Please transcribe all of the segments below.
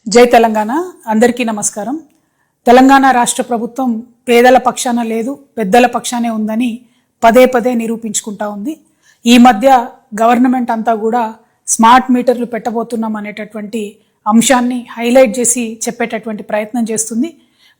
జై తెలంగాణ. అందరికీ నమస్కారం. తెలంగాణ రాష్ట్ర ప్రభుత్వం పేదల పక్షాన లేదు, పెద్దల పక్షానే ఉందని పదే పదే నిరూపించుకుంటా ఉంది. ఈ మధ్య గవర్నమెంట్ అంతా కూడా స్మార్ట్ మీటర్లు పెట్టబోతున్నాం అనేటటువంటి అంశాన్ని హైలైట్ చేసి చెప్పేటటువంటి ప్రయత్నం చేస్తుంది.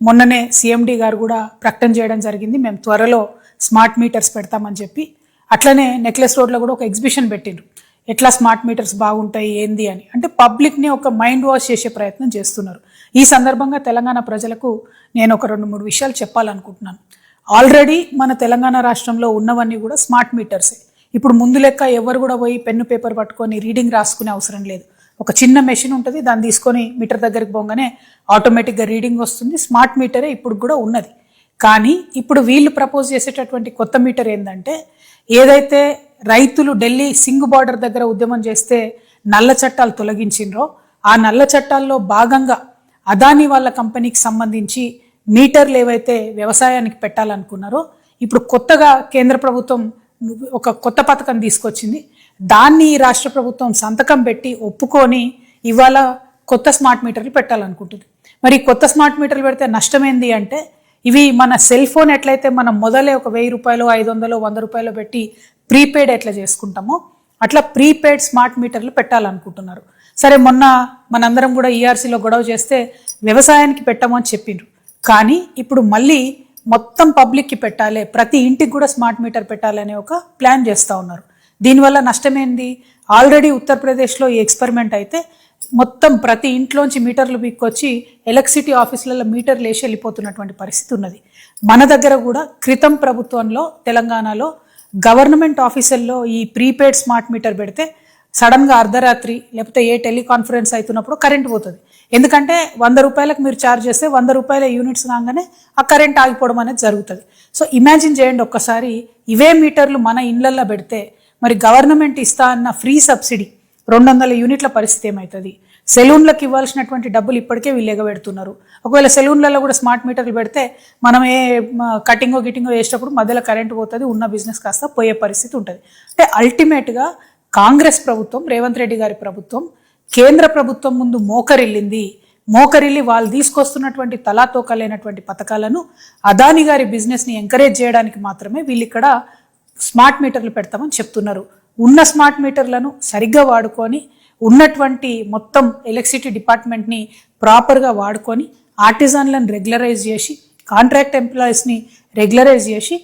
మొన్ననే సిఎండి గారు కూడా ప్రకటన చేయడం జరిగింది, మేము త్వరలో స్మార్ట్ మీటర్స్ పెడతామని చెప్పి. అట్లనే నెక్లెస్ రోడ్లో కూడా ఒక ఎగ్జిబిషన్ పెట్టిండ్రు, ఎట్లా స్మార్ట్ మీటర్స్ బాగుంటాయి ఏంది అని. అంటే పబ్లిక్ని ఒక మైండ్ వాష్ చేసే ప్రయత్నం చేస్తున్నారు. ఈ సందర్భంగా తెలంగాణ ప్రజలకు నేను ఒక 2-3 విషయాలు చెప్పాలనుకుంటున్నాను. ఆల్రెడీ మన తెలంగాణ రాష్ట్రంలో ఉన్నవన్నీ కూడా స్మార్ట్ మీటర్సే. ఇప్పుడు ముందు లెక్క ఎవరు కూడా పోయి పెన్ను పేపర్ పట్టుకొని రీడింగ్ రాసుకునే అవసరం లేదు. ఒక చిన్న మెషిన్ ఉంటుంది, దాన్ని తీసుకొని మీటర్ దగ్గరికి పోగానే ఆటోమేటిక్గా రీడింగ్ వస్తుంది. స్మార్ట్ మీటరే ఇప్పుడు కూడా ఉన్నది. కానీ ఇప్పుడు వీళ్ళు ప్రపోజ్ చేసేటటువంటి కొత్త మీటర్ ఏంటంటే, ఏదైతే రైతులు ఢిల్లీ సింగ్ బార్డర్ దగ్గర ఉద్యమం చేస్తే నల్ల చట్టాలు తొలగించిండ్రో, ఆ నల్ల చట్టాల్లో భాగంగా అదానీ వాళ్ళ కంపెనీకి సంబంధించి మీటర్లు ఏవైతే వ్యవసాయానికి పెట్టాలనుకున్నారో, ఇప్పుడు కొత్తగా కేంద్ర ప్రభుత్వం ఒక కొత్త పథకం తీసుకొచ్చింది. దాన్ని రాష్ట్ర ప్రభుత్వం సంతకం పెట్టి ఒప్పుకొని ఇవాళ కొత్త స్మార్ట్ మీటర్లు పెట్టాలనుకుంటుంది. మరి కొత్త స్మార్ట్ మీటర్లు పెడితే నష్టమేంది అంటే, ఇవి మన సెల్ ఫోన్ ఎట్లయితే మనం మొదలే ఒక 1000 రూపాయలు, 500, 100 రూపాయలు పెట్టి ప్రీపెయిడ్ ఎట్లా చేసుకుంటామో అట్లా ప్రీపెయిడ్ స్మార్ట్ మీటర్లు పెట్టాలనుకుంటున్నారు. సరే, మొన్న మనందరం కూడా ఈఆర్సీలో గొడవ చేస్తే వ్యవసాయానికి పెట్టమని చెప్పిండ్రు. కానీ ఇప్పుడు మళ్ళీ మొత్తం పబ్లిక్కి పెట్టాలి, ప్రతి ఇంటికి కూడా స్మార్ట్ మీటర్ పెట్టాలనే ఒక ప్లాన్ చేస్తూ ఉన్నారు. దీనివల్ల నష్టమేంది? ఆల్రెడీ ఉత్తరప్రదేశ్లో ఈ ఎక్స్పెరిమెంట్ అయితే మొత్తం ప్రతి ఇంట్లోంచి మీటర్లు బిక్కొచ్చి ఎలక్ట్రిసిటీ ఆఫీసులలో మీటర్లు వేసి వెళ్ళిపోతున్నటువంటి పరిస్థితి ఉన్నది. మన దగ్గర కూడా క్రితం ప్రభుత్వంలో తెలంగాణలో గవర్నమెంట్ ఆఫీసుల్లో ఈ ప్రీపెయిడ్ స్మార్ట్ మీటర్ పెడితే సడన్గా అర్ధరాత్రి లేకపోతే ఏ టెలికాన్ఫరెన్స్ అవుతున్నప్పుడు కరెంట్ పోతుంది. ఎందుకంటే 100 రూపాయలకు మీరు ఛార్జ్ చేస్తే 100 రూపాయల యూనిట్స్ రాగానే ఆ కరెంట్ ఆగిపోవడం అనేది జరుగుతుంది. సో ఇమాజిన్ చేయండి ఒక్కసారి, ఇవే మీటర్లు మన ఇళ్లల్లో పెడితే మరి గవర్నమెంట్ ఇస్తా అన్న ఫ్రీ సబ్సిడీ 200 యూనిట్ల పరిస్థితి ఏమవుతుంది? సెలూన్లకు ఇవ్వాల్సినటువంటి డబ్బులు ఇప్పటికే వీళ్ళు ఎగబెడుతున్నారు. ఒకవేళ సెలూన్లలో కూడా స్మార్ట్ మీటర్లు పెడితే మనం ఏ కటింగో గిటింగో వేసేటప్పుడు మధ్యలో కరెంట్ పోతుంది, ఉన్న బిజినెస్ కాస్త పోయే పరిస్థితి ఉంటుంది. అంటే అల్టిమేట్గా కాంగ్రెస్ ప్రభుత్వం, రేవంత్ రెడ్డి గారి ప్రభుత్వం కేంద్ర ప్రభుత్వం ముందు మోకరిల్లి వాళ్ళు తీసుకొస్తున్నటువంటి తలాతోకలైనటువంటి పథకాలను, అదానీ గారి బిజినెస్ని ఎంకరేజ్ చేయడానికి మాత్రమే వీళ్ళు ఇక్కడ స్మార్ట్ మీటర్లు పెడతామని చెప్తున్నారు. ఉన్న స్మార్ట్ మీటర్లను సరిగ్గా వాడుకొని, ఉన్నటువంటి మొత్తం ఎలక్ట్రిసిటీ డిపార్ట్మెంట్ని ప్రాపర్గా వాడుకొని, ఆర్టిజన్లను రెగ్యులరైజ్ చేసి, కాంట్రాక్ట్ ఎంప్లాయీస్ని రెగ్యులరైజ్ చేసి